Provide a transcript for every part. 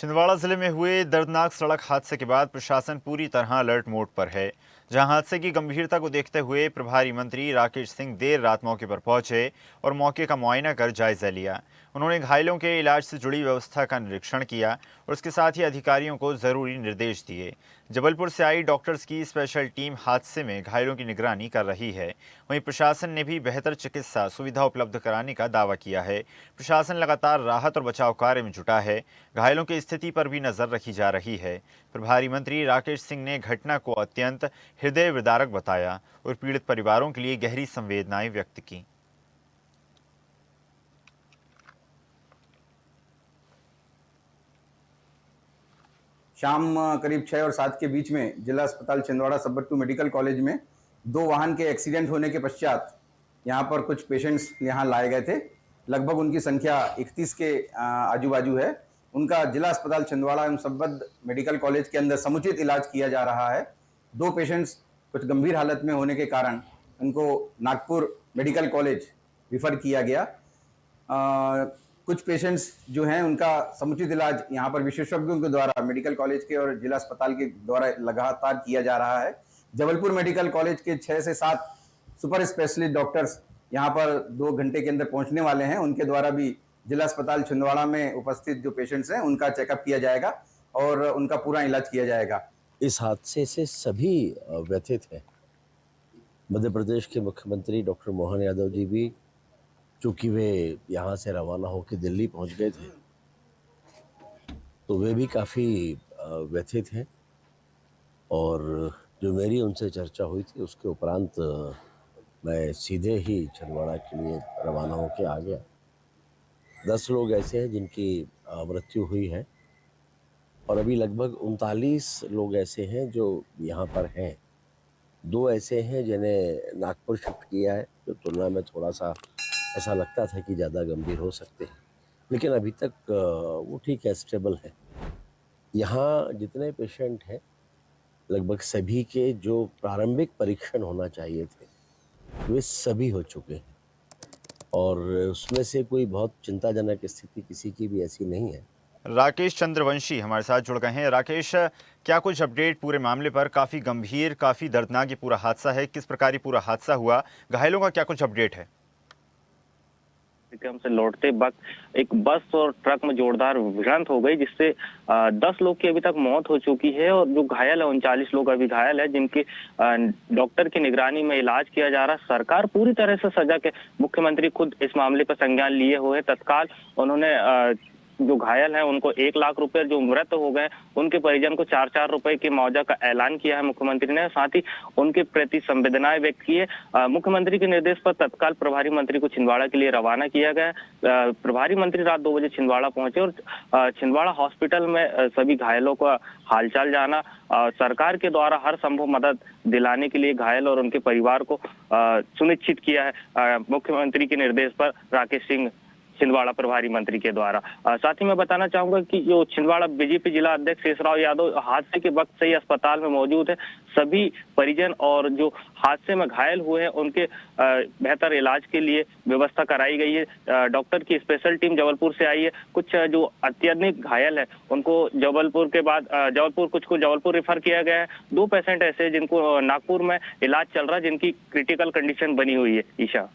छिंदवाड़ा जिले में हुए दर्दनाक सड़क हादसे के बाद प्रशासन पूरी तरह अलर्ट मोड पर है। जहां हादसे की गंभीरता को देखते हुए प्रभारी मंत्री राकेश सिंह देर रात मौके पर पहुंचे और मौके का मुआयना कर जायजा लिया। उन्होंने घायलों के इलाज से जुड़ी व्यवस्था का निरीक्षण किया और उसके साथ ही अधिकारियों को जरूरी निर्देश दिए। जबलपुर से आई डॉक्टर्स की स्पेशल टीम हादसे में घायलों की निगरानी कर रही है। वहीं प्रशासन ने भी बेहतर चिकित्सा सुविधा उपलब्ध कराने का दावा किया है। प्रशासन लगातार राहत और बचाव कार्य में जुटा है। घायलों की स्थिति पर भी नजर रखी जा रही है। प्रभारी मंत्री राकेश सिंह ने घटना को अत्यंत हृदय विदारक बताया और पीड़ित परिवारों के लिए गहरी संवेदनाएं व्यक्त की। शाम करीब 6 और 7 के बीच में जिला अस्पताल छिंदवाड़ा सब्बट्टू मेडिकल कॉलेज में 2 वाहन के एक्सीडेंट होने के पश्चात यहाँ पर कुछ पेशेंट्स यहाँ लाए गए थे। लगभग उनकी संख्या 31 के आजू बाजू है। उनका जिला अस्पताल छिंदवाड़ा एवं संबद्ध मेडिकल कॉलेज के अंदर समुचित इलाज किया जा रहा है। 2 पेशेंट्स कुछ गंभीर हालत में होने के कारण उनको नागपुर मेडिकल कॉलेज रिफर किया गया। कुछ पेशेंट्स जो हैं उनका समुचित इलाज यहाँ पर विशेषज्ञों के द्वारा मेडिकल कॉलेज के और जिला अस्पताल के द्वारा लगातार किया जा रहा है। जबलपुर मेडिकल कॉलेज के 6 से 7 सुपर स्पेशलिस्ट डॉक्टर्स यहाँ पर 2 घंटे के अंदर पहुंचने वाले हैं। उनके द्वारा भी जिला अस्पताल छिंदवाड़ा में उपस्थित जो पेशेंट्स हैं उनका चेकअप किया जाएगा और उनका पूरा इलाज किया जाएगा। इस हादसे से सभी व्यथित हैं। मध्य प्रदेश के मुख्यमंत्री डॉक्टर मोहन यादव जी भी, चूंकि वे यहाँ से रवाना होकर दिल्ली पहुँच गए थे, तो वे भी काफ़ी व्यथित हैं। और जो मेरी उनसे चर्चा हुई थी उसके उपरांत मैं सीधे ही छिंदवाड़ा के लिए रवाना होकर आ गया। 10 लोग ऐसे हैं जिनकी मृत्यु हुई है और अभी लगभग 39 लोग ऐसे हैं जो यहाँ पर हैं। 2 ऐसे हैं जिन्हें नागपुर शिफ्ट किया है, जो तुलना में थोड़ा सा ऐसा लगता था कि ज़्यादा गंभीर हो सकते हैं, लेकिन अभी तक वो ठीक है, स्टेबल है। यहाँ जितने पेशेंट हैं लगभग सभी के जो प्रारंभिक परीक्षण होना चाहिए थे वे सभी हो चुके हैं और उसमें से कोई बहुत चिंताजनक स्थिति किसी की भी ऐसी नहीं है। राकेश चंद्रवंशी हमारे साथ जुड़ गए हैं। राकेश, क्या कुछ अपडेट पूरे मामले पर? काफ़ी गंभीर, काफ़ी दर्दनाक ये पूरा हादसा है। किस प्रकार ये पूरा हादसा हुआ? घायलों का क्या कुछ अपडेट है? से लौटते वक्त एक बस और ट्रक में जोरदार भिड़ंत हो गई, जिससे 10 लोग की अभी तक मौत हो चुकी है और जो घायल है 39 लोग अभी घायल है, जिनके डॉक्टर की निगरानी में इलाज किया जा रहा है। सरकार पूरी तरह से सजग है। मुख्यमंत्री खुद इस मामले पर संज्ञान लिए हुए। तत्काल उन्होंने जो घायल हैं उनको 1 लाख रुपए, जो मृत हो गए उनके परिजन को 4-4 रुपए के मुआवजा का ऐलान किया है मुख्यमंत्री ने। साथ ही उनके प्रति संवेदनाएं व्यक्त की है। मुख्यमंत्री के निर्देश पर तत्काल प्रभारी मंत्री को छिंदवाड़ा के लिए रवाना किया गया। प्रभारी मंत्री रात 2 बजे छिंदवाड़ा पहुंचे और छिंदवाड़ा हॉस्पिटल में सभी घायलों का हालचाल जाना। सरकार के द्वारा हर संभव मदद दिलाने के लिए घायल और उनके परिवार को सुनिश्चित किया है मुख्यमंत्री के निर्देश पर राकेश सिंह छिंदवाड़ा प्रभारी मंत्री के द्वारा। साथ ही मैं बताना चाहूंगा कि जो छिंदवाड़ा बीजेपी जिला अध्यक्ष शेषराव यादव हादसे के वक्त से ही अस्पताल में मौजूद है। सभी परिजन और जो हादसे में घायल हुए हैं उनके बेहतर इलाज के लिए व्यवस्था कराई गई है। डॉक्टर की स्पेशल टीम जबलपुर से आई है। कुछ जो अत्यधिक घायल है उनको जबलपुर के बाद कुछ को जबलपुर रेफर किया गया है। 2 पेशेंट ऐसे जिनको नागपुर में इलाज चल रहा है, जिनकी क्रिटिकल कंडीशन बनी हुई है। ईशा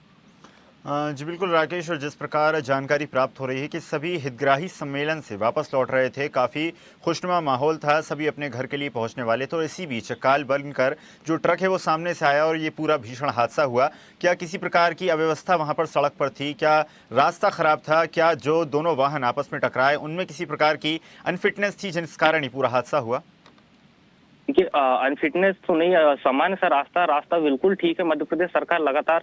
जी बिल्कुल राकेश, और जिस प्रकार जानकारी प्राप्त हो रही है कि सभी हितग्राही सम्मेलन से वापस लौट रहे थे, काफ़ी खुशनुमा माहौल था, सभी अपने घर के लिए पहुंचने वाले थे और इसी बीच काल बनकर जो ट्रक है वो सामने से आया और ये पूरा भीषण हादसा हुआ। क्या किसी प्रकार की अव्यवस्था वहां पर सड़क पर थी? क्या रास्ता खराब था? क्या जो दोनों वाहन आपस में टकराए उनमें किसी प्रकार की अनफिटनेस थी जिस कारण ये पूरा हादसा हुआ? देखिए, अनफिटनेस तो नहीं, सामान्य सा रास्ता बिल्कुल ठीक है। मध्य प्रदेश सरकार लगातार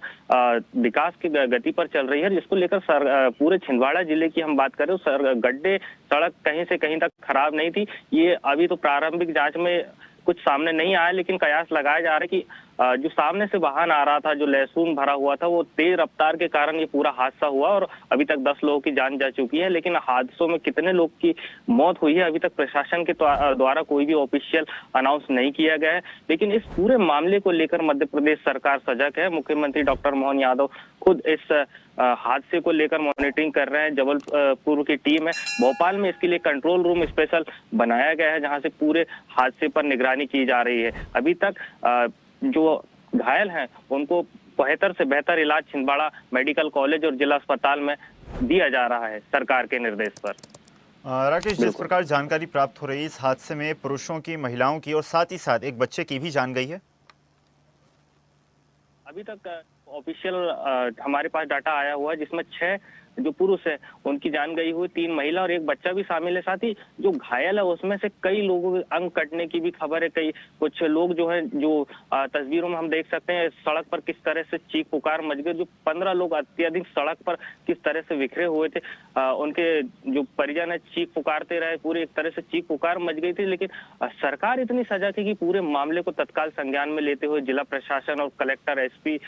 विकास की गति पर चल रही है, जिसको लेकर पूरे छिंदवाड़ा जिले की हम बात करें तो गड्ढे सड़क कहीं से कहीं तक खराब नहीं थी। ये अभी तो प्रारंभिक जांच में कुछ सामने नहीं आया, लेकिन कयास लगाया जा रहा है कि जो सामने से वाहन आ रहा था, जो लहसुन भरा हुआ था, वो तेज रफ्तार के कारण ये पूरा हादसा हुआ और अभी तक 10 लोगों की जान जा चुकी है। लेकिन हादसों में कितने लोग की मौत हुई है अभी तक प्रशासन के द्वारा कोई भी ऑफिशियल अनाउंस नहीं किया गया है। लेकिन इस पूरे मामले को लेकर मध्य प्रदेश सरकार सजग है। मुख्यमंत्री डॉक्टर मोहन यादव खुद इस हादसे को लेकर मॉनिटरिंग कर रहे हैं। जबलपुर की टीम है, भोपाल में इसके लिए कंट्रोल रूम स्पेशल बनाया गया है, जहां से पूरे हादसे पर निगरानी की जा रही है। अभी तक जो घायल हैं उनको बेहतर से बेहतर इलाज छिंदवाड़ा मेडिकल कॉलेज और जिला अस्पताल में दिया जा रहा है सरकार के निर्देश पर। राकेश, जिस प्रकार जानकारी प्राप्त हो रही है, इस हादसे में पुरुषों की, महिलाओं की और साथ ही साथ एक बच्चे की भी जान गई है। अभी तक ऑफिशियल हमारे पास डाटा आया हुआ है जिसमें 6 जो पुरुष है उनकी जान गई हुई, 3 महिला और एक बच्चा भी शामिल है। साथ ही जो घायल है उसमें से कई लोगों के अंग कटने की भी खबर है। कुछ लोग जो है, जो तस्वीरों में हम देख सकते हैं, सड़क पर किस तरह से चीख पुकार मच गई। जो 15 लोग अत्यधिक सड़क पर किस तरह से बिखरे हुए थे, उनके जो परिजन है चीख पुकारते रहे, पूरी एक तरह से चीख पुकार मच गई थी। लेकिन सरकार इतनी सजग है कि पूरे मामले को तत्काल संज्ञान में लेते हुए जिला प्रशासन और कलेक्टर, एसपी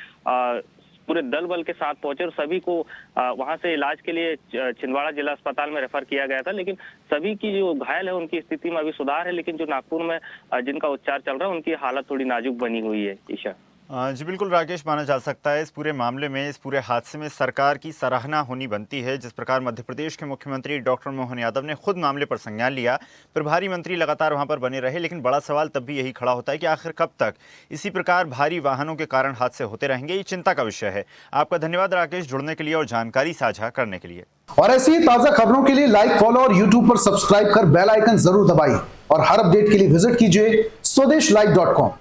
पूरे दल बल के साथ पहुंचे और सभी को वहां से इलाज के लिए छिंदवाड़ा जिला अस्पताल में रेफर किया गया था। लेकिन सभी की जो घायल है उनकी स्थिति में अभी सुधार है, लेकिन जो नागपुर में जिनका उपचार चल रहा है उनकी हालत थोड़ी नाजुक बनी हुई है। ईशा जी बिल्कुल राकेश, माना जा सकता है इस पूरे मामले में, इस पूरे हादसे में सरकार की सराहना होनी बनती है। जिस प्रकार मध्य प्रदेश के मुख्यमंत्री डॉक्टर मोहन यादव ने खुद मामले पर संज्ञान लिया, प्रभारी मंत्री लगातार वहां पर बने रहे, लेकिन बड़ा सवाल तब भी यही खड़ा होता है कि आखिर कब तक इसी प्रकार भारी वाहनों के कारण हादसे होते रहेंगे। ये चिंता का विषय है। आपका धन्यवाद राकेश, जुड़ने के लिए और जानकारी साझा करने के लिए। और ऐसी ही ताजा खबरों के लिए लाइक, फॉलो और यूट्यूब पर सब्सक्राइब कर बेल आइकन जरूर दबाइए और हर अपडेट के लिए विजिट कीजिए स्वदेशलाइव.com।